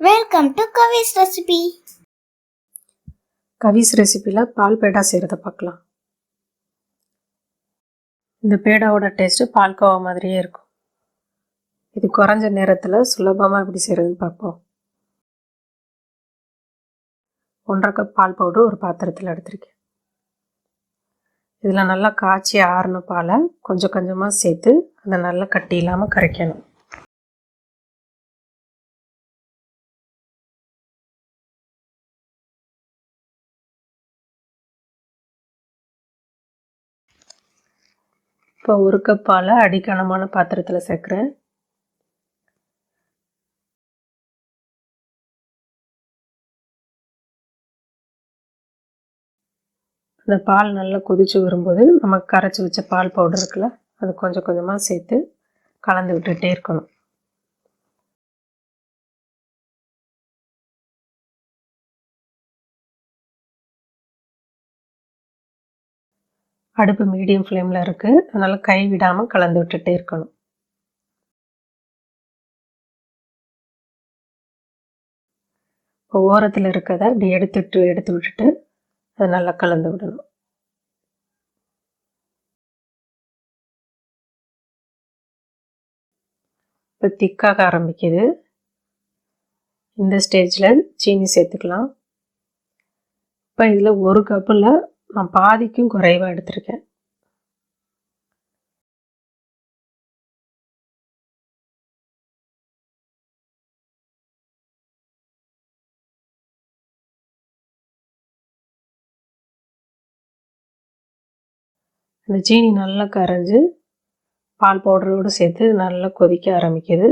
Welcome to Kavi's recipe. Kavi's ரெசிபியில் பால் பேடா செய்கிறத பார்க்கலாம். இந்த பேடாவோட டேஸ்ட்டு பால்கோவா மாதிரியே இருக்கும். இது குறைஞ்ச நேரத்தில் சுலபமாக எப்படி செய்கிறதுன்னு பார்ப்போம். 1.5 கப் பால் பவுடர் ஒரு பாத்திரத்தில் எடுத்திருக்கேன். இதில் நல்லா காய்ச்சி ஆறின பாலை கொஞ்சம் கொஞ்சமாக சேர்த்து அதை நல்லா கட்டி இல்லாமல் கரைக்கணும். இப்போ 1 கப் பாலை அடிக்கனமான பாத்திரத்தில் சேர்க்குறேன். அந்த பால் நல்லா கொதிச்சு வரும்போது நம்ம கரைச்சி வச்ச பால் பவுடர் இருக்குல்ல, அது கொஞ்சம் கொஞ்சமாக சேர்த்து கலந்து விட்டுகிட்டே இருக்கணும். அடுப்பு மீடியம் ஃப்ளேமில் இருக்குது, அதனால் கை விடாமல் கலந்து விட்டுகிட்டே இருக்கணும். இப்போ ஓரத்தில் இருக்கிறத அப்படி எடுத்து விட்டுட்டு அதை நல்லா கலந்து விடணும். இப்போ திக்காக ஆரம்பிக்குது. இந்த ஸ்டேஜில் சீனி சேர்த்துக்கலாம். இப்போ இதில் 1 கப்பில் நான் பாதிக்கும் குறைவாக எடுத்திருக்கேன். இந்த சீனி நல்லா கரைஞ்சி பால் பவுடரோடு சேர்த்து நல்லா கொதிக்க ஆரம்பிக்குது.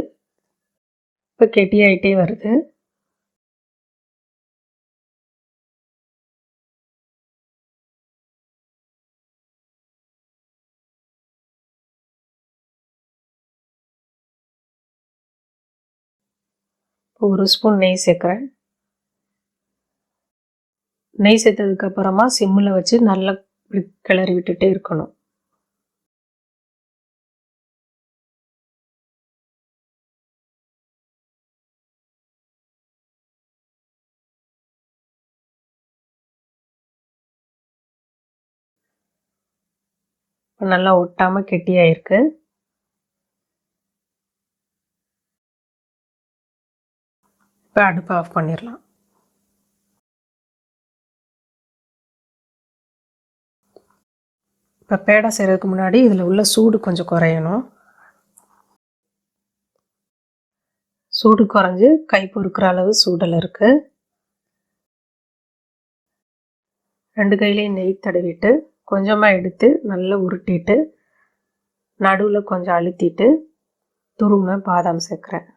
இப்போ கெட்டியாயிட்டே வருது. இப்போ 1 ஸ்பூன் நெய் சேர்க்குறேன். நெய் சேர்த்ததுக்கப்புறமா சிம்மில் வச்சு நல்லா கிளறி விட்டுட்டே இருக்கணும். இப்போ நல்லா ஒட்டாமல் கெட்டியாயிருக்கு. இப்போ அடுப்பை ஆஃப் பண்ணிடலாம். இப்போ பேடா செய்கிறதுக்கு முன்னாடி இதில் உள்ள சூடு கொஞ்சம் குறையணும். சூடு குறைஞ்சி கை பொறுக்கிற அளவு சூடில் இருக்குது. 2 கையிலையும் நெய் தடவிட்டு கொஞ்சமாக எடுத்து நல்லா உருட்டிட்டு நடுவில் கொஞ்சம் அழுத்திட்டு துருவின பாதாம் சேர்க்குறேன்.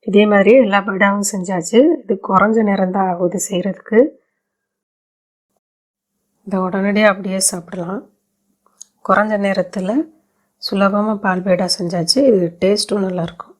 இதே மாதிரி எல்லா பேடாவும் செஞ்சாச்சு. இது குறைஞ்ச நேரம் தான் ஆகுது செய்கிறதுக்கு. இதை உடனடியாக அப்படியே சாப்பிடலாம். குறைஞ்ச நேரத்தில் சுலபமாக பால் பேடா செஞ்சாச்சு. இது டேஸ்ட்டும் நல்லாயிருக்கும்.